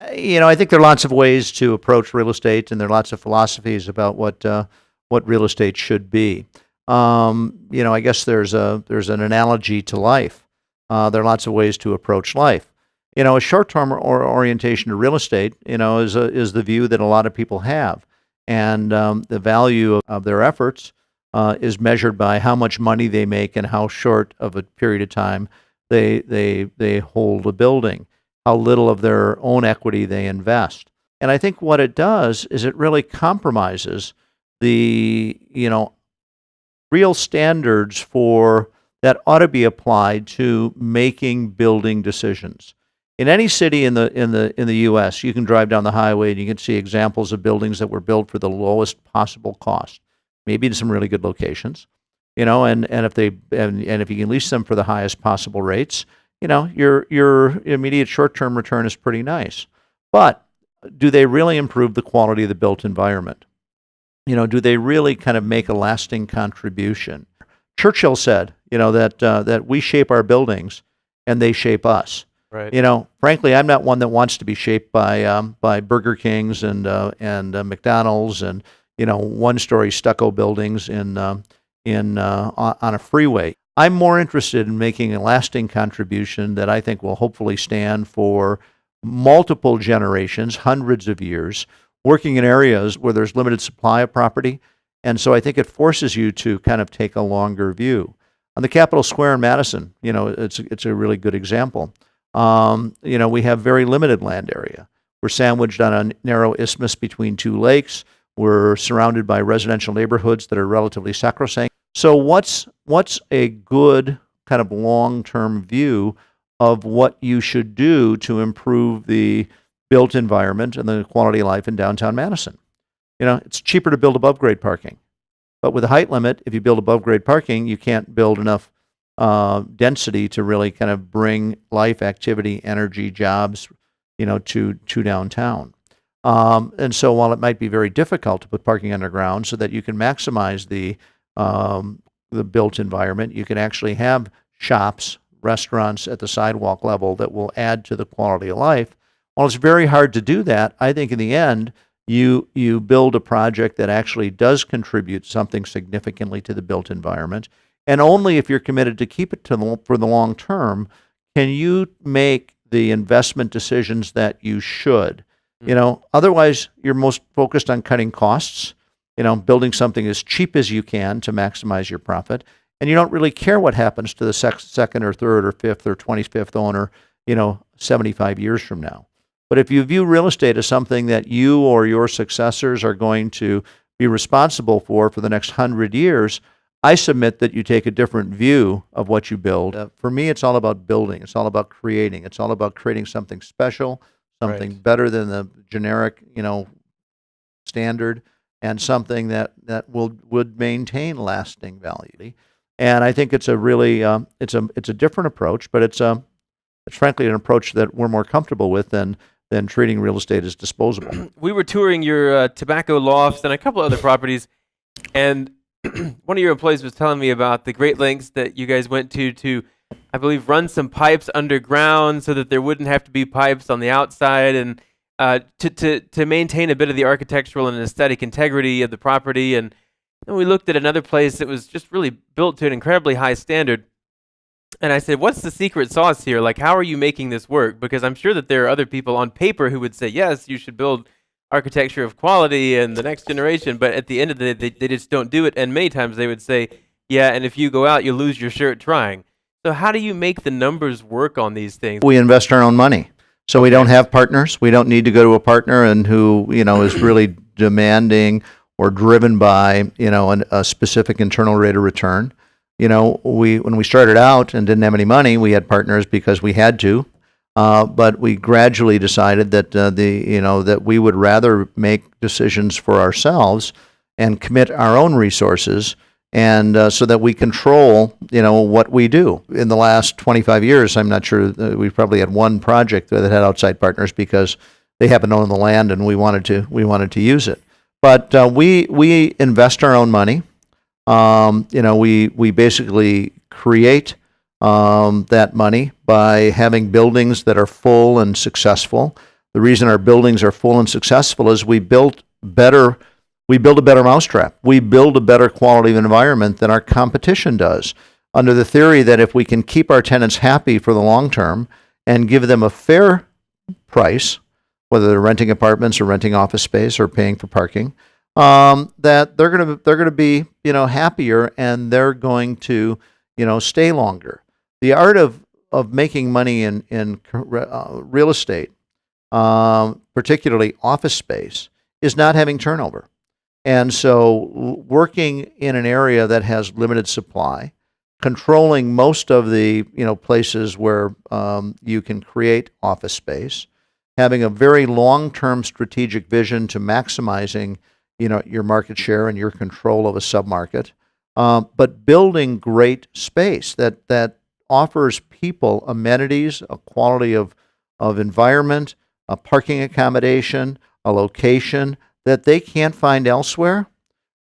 I think there are lots of ways to approach real estate, and there are lots of philosophies about what real estate should be. I guess there's an analogy to life. There are lots of ways to approach life. A short-term orientation to real estate, is the view that a lot of people have, and the value of their efforts is measured by how much money they make and how short of a period of time they hold a building, how little of their own equity they invest. And I think what it does is it really compromises the real standards for that ought to be applied to making building decisions. In any city in the U.S., you can drive down the highway and you can see examples of buildings that were built for the lowest possible cost, maybe in some really good locations, and if you can lease them for the highest possible rates, your immediate short-term return is pretty nice. But do they really improve the quality of the built environment? Do they really kind of make a lasting contribution? Churchill said, that we shape our buildings and they shape us. Right. Frankly, I'm not one that wants to be shaped by Burger Kings and McDonald's and one-story stucco buildings on a freeway. I'm more interested in making a lasting contribution that I think will hopefully stand for multiple generations, hundreds of years, working in areas where there's limited supply of property. And so I think it forces you to kind of take a longer view. On the Capitol Square in Madison, it's a really good example. We have very limited land area. We're sandwiched on a narrow isthmus between two lakes. We're surrounded by residential neighborhoods that are relatively sacrosanct. So what's a good kind of long-term view of what you should do to improve the built environment and the quality of life in downtown Madison? It's cheaper to build above-grade parking. But with a height limit, if you build above-grade parking, you can't build enough density to really kind of bring life, activity, energy, jobs, to downtown. And so while it might be very difficult to put parking underground so that you can maximize the built environment, you can actually have shops, restaurants at the sidewalk level that will add to the quality of life. While it's very hard to do that, I think in the end, you build a project that actually does contribute something significantly to the built environment. And only if you're committed to keep it for the long term can you make the investment decisions that you should. Otherwise, you're most focused on cutting costs, building something as cheap as you can to maximize your profit. And you don't really care what happens to the second or third or fifth or 25th owner, 75 years from now. But if you view real estate as something that you or your successors are going to be responsible for the next 100 years, I submit that you take a different view of what you build. For me, it's all about building. It's all about creating. It's all about creating something special, something better than the generic, standard, and something that would maintain lasting value. And I think it's a really it's a different approach, but it's frankly an approach that we're more comfortable with than treating real estate as disposable. We were touring your tobacco lofts and a couple other properties, and one of your employees was telling me about the great lengths that you guys went to, I believe, run some pipes underground so that there wouldn't have to be pipes on the outside, and to maintain a bit of the architectural and aesthetic integrity of the property. And then we looked at another place that was just really built to an incredibly high standard. And I said, what's the secret sauce here? Like, how are you making this work? Because I'm sure that there are other people on paper who would say, yes, you should build architecture of quality and the next generation. But at the end of the day, they just don't do it. And many times they would say, yeah, and if you go out, you lose your shirt trying. So how do you make the numbers work on these things? We invest our own money. So we don't have partners. We don't need to go to a partner and who, is really demanding or driven by, a specific internal rate of return. When we started out and didn't have any money, we had partners because we had to. But we gradually decided that that we would rather make decisions for ourselves and commit our own resources, and so that we control what we do. In the last 25 years, I'm not sure we probably had one project that had outside partners because they happen to own the land and we wanted to use it. But we invest our own money. We basically create that money by having buildings that are full and successful, The reason our buildings are full and successful is we build a better mousetrap. We build a better quality of environment than our competition does, under the theory that if we can keep our tenants happy for the long term and give them a fair price, whether they're renting apartments or renting office space or paying for parking, that they're gonna be happier, and they're going to stay longer. The art of making money in real estate, particularly office space, is not having turnover. And so working in an area that has limited supply, controlling most of the places where you can create office space, having a very long-term strategic vision to maximizing your market share and your control of a submarket, but building great space that offers people amenities, a quality of environment, a parking accommodation, a location that they can't find elsewhere,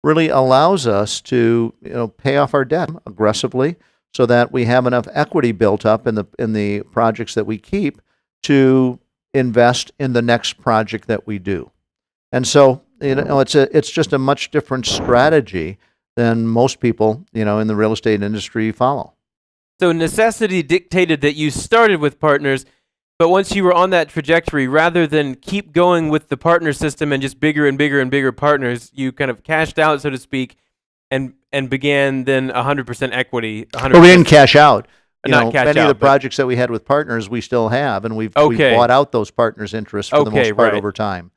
really allows us to pay off our debt aggressively, so that we have enough equity built up in the projects that we keep to invest in the next project that we do. And so it's just a much different strategy than most people in the real estate industry follow. So necessity dictated that you started with partners, but once you were on that trajectory, rather than keep going with the partner system and just bigger and bigger and bigger partners, you kind of cashed out, so to speak, and began then 100% equity. 100%. Well, we didn't cash out. Not cash many out, of the projects that we had with partners, we still have, and we've bought out those partners' interests for the most part over time,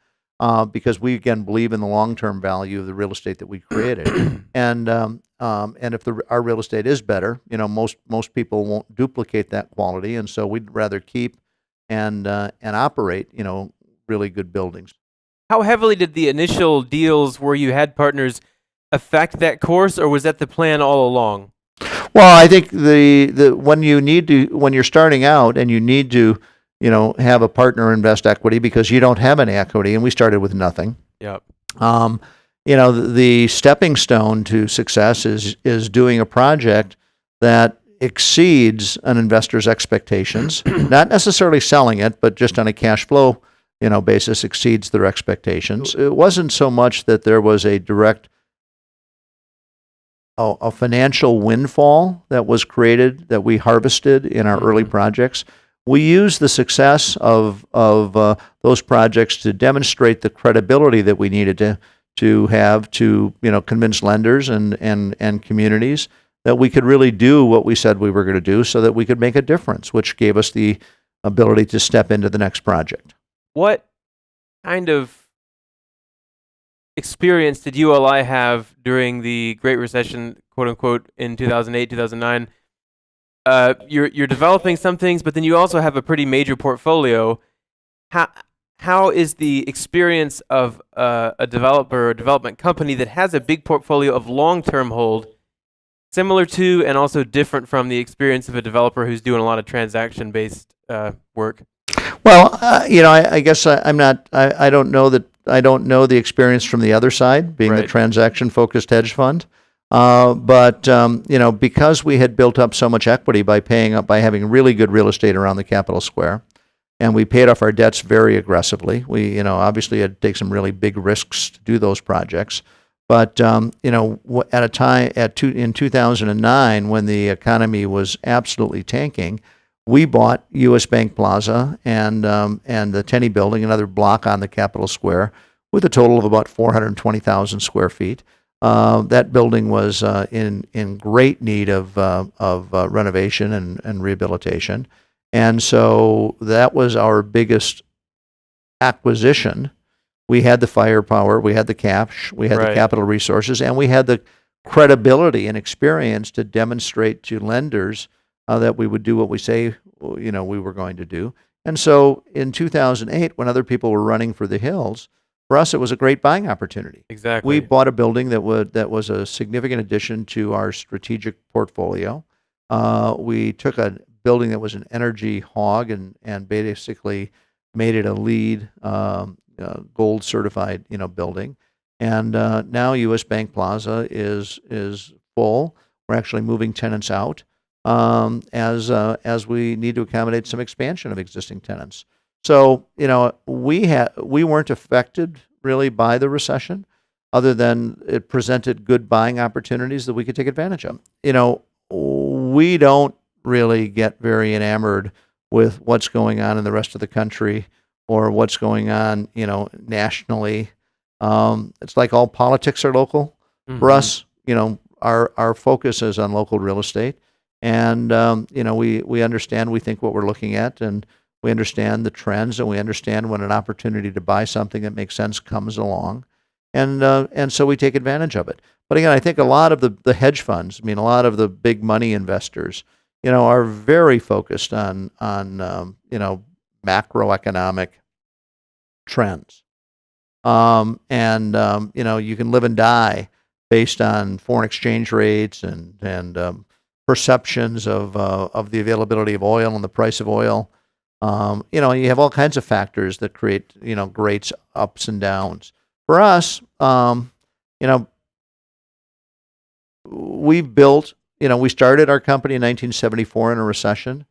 because we again believe in the long-term value of the real estate that we created, and if our real estate is better, most people won't duplicate that quality, and so we'd rather keep and operate really good buildings. How heavily did the initial deals where you had partners affect that course, or was that the plan all along? Well, I think when you're starting out and you need to have a partner invest equity because you don't have any equity, and we started with nothing. Yep. The stepping stone to success is doing a project that exceeds an investor's expectations, not necessarily selling it, but just on a cash flow basis exceeds their expectations. It wasn't so much that there was a direct a financial windfall that was created, that we harvested in our early projects. We used the success of those projects to demonstrate the credibility that we needed to have to convince lenders and communities that we could really do what we said we were going to do, so that we could make a difference, which gave us the ability to step into the next project. What kind of experience did ULI have during the Great Recession, quote unquote, in 2008, 2009? You're developing some things, but then you also have a pretty major portfolio. How is the experience of a developer or development company that has a big portfolio of long-term hold similar to and also different from the experience of a developer who's doing a lot of transaction-based work? Well, I guess I'm not. I don't know that. I don't know the experience from the other side, being the transaction-focused hedge fund. But because we had built up so much equity by having really good real estate around the Capitol Square, and we paid off our debts very aggressively. We obviously had to take some really big risks to do those projects. But at a time in 2009, when the economy was absolutely tanking, we bought U.S. Bank Plaza and the Tenney Building, another block on the Capitol Square, with a total of about 420,000 square feet. That building was in great need of renovation and rehabilitation, and so that was our biggest acquisition. We had the firepower, we had the cash, we had the capital resources, and we had the credibility and experience to demonstrate to lenders that we would do what we say we were going to do. And so in 2008, when other people were running for the hills, for us it was a great buying opportunity. Exactly. We bought a building that was a significant addition to our strategic portfolio. We took a building that was an energy hog and basically made it a LEED gold certified building. And now U.S. Bank Plaza is full. We're actually moving tenants out as we need to accommodate some expansion of existing tenants. So, we weren't affected really by the recession, other than it presented good buying opportunities that we could take advantage of. We don't really get very enamored with what's going on in the rest of the country or what's going on, nationally. It's like all politics are local. For us, our focus is on local real estate, and we understand. We think what we're looking at, and we understand the trends, and we understand when an opportunity to buy something that makes sense comes along, and so we take advantage of it. But again, I think a lot of the hedge funds, a lot of the big money investors, are very focused on macroeconomic trends, you can live and die based on foreign exchange rates and perceptions of the availability of oil and the price of oil. You have all kinds of factors that create great ups and downs. For us, we've built. We started our company in 1974 in a recession.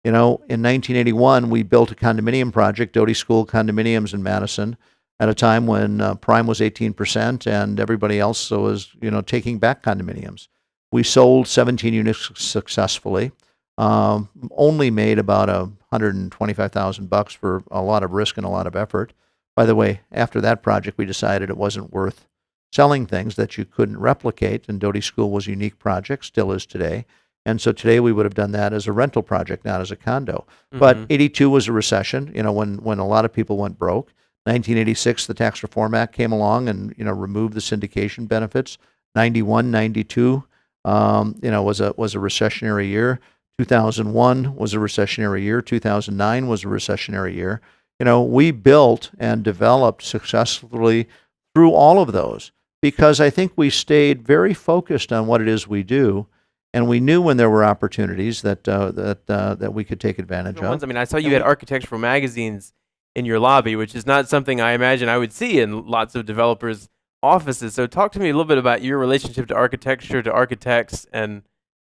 In 1981, we built a condominium project, Doty School Condominiums in Madison, at a time when prime was 18% and everybody else was, taking back condominiums. We sold 17 units successfully. Only made about $125,000 for a lot of risk and a lot of effort. By the way, after that project, we decided it wasn't worth selling things that you couldn't replicate, and Doty School was a unique project, still is today. And so today we would have done that as a rental project, not as a condo. But 82 was a recession, when a lot of people went broke. 1986, the Tax Reform Act came along and, removed the syndication benefits. 91, 92, was a recessionary year. 2001 was a recessionary year. 2009 was a recessionary year. We built and developed successfully through all of those because I think we stayed very focused on what it is we do, and we knew when there were opportunities that we could take advantage of. I saw you had architectural magazines in your lobby, which is not something I imagine I would see in lots of developers' offices. So talk to me a little bit about your relationship to architecture, to architects, and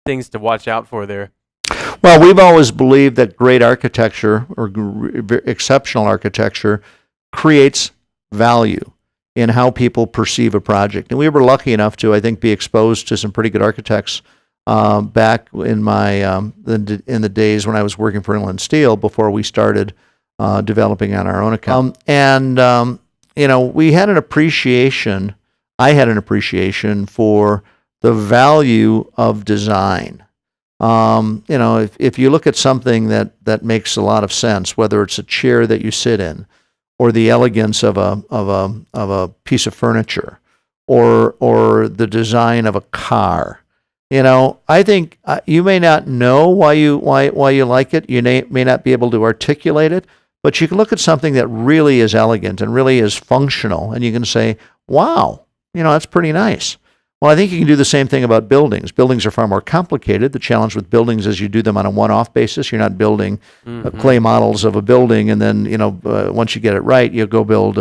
things to watch out for there. Well, we've always believed that great architecture or exceptional architecture creates value in how people perceive a project. And we were lucky enough to, I think, be exposed to some pretty good architects back in in the days when I was working for Inland Steel before we started developing on our own account. We had an appreciation. I had an appreciation for the value of design. If you look at something that makes a lot of sense, whether it's a chair that you sit in, or the elegance of a piece of furniture, or the design of a car, I think you may not know why you like it. You may not be able to articulate it, but you can look at something that really is elegant and really is functional, and you can say, "Wow, that's pretty nice." Well, I think you can do the same thing about buildings. Buildings are far more complicated. The challenge with buildings is you do them on a one-off basis. You're not building clay models of a building, and then once you get it right, you go build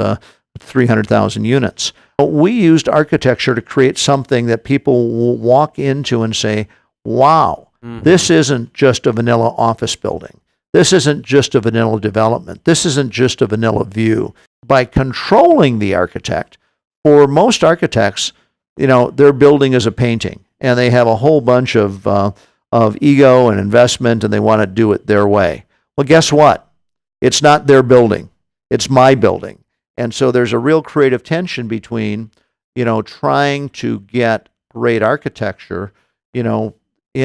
300,000 units. We used architecture to create something that people will walk into and say, "Wow, this isn't just a vanilla office building. This isn't just a vanilla development. This isn't just a vanilla view." By controlling the architect, for most architects, their building is a painting, and they have a whole bunch of ego and investment, and they want to do it their way. Well, guess what? It's not their building. It's my building. And so there's a real creative tension between, trying to get great architecture, in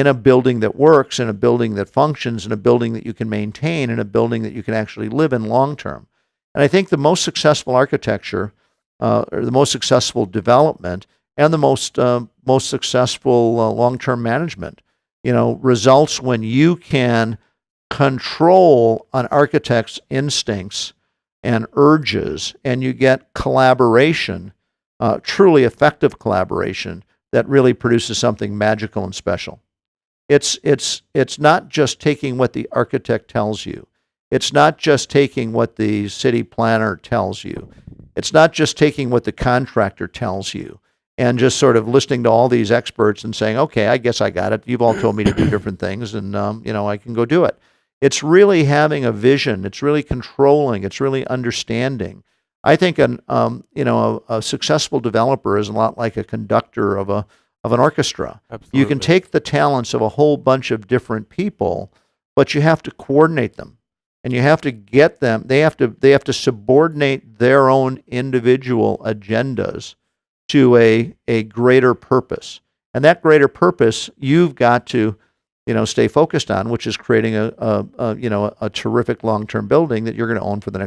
a building that works, in a building that functions, in a building that you can maintain, in a building that you can actually live in long term. And I think the most successful architecture, or the most successful development, and the most successful long-term management, results when you can control an architect's instincts and urges, and you get collaboration, truly effective collaboration that really produces something magical and special. It's not just taking what the architect tells you. It's not just taking what the city planner tells you. It's not just taking what the contractor tells you and just sort of listening to all these experts and saying, "Okay, I guess I got it. You've all told me to do different things, and I can go do it." It's really having a vision. It's really controlling. It's really understanding. I think a successful developer is a lot like a conductor of an orchestra. Absolutely. You can take the talents of a whole bunch of different people, but you have to coordinate them, and you have to get them. They have to subordinate their own individual agendas to a greater purpose, and that greater purpose you've got to stay focused on, which is creating a terrific long-term building that you're going to own for the next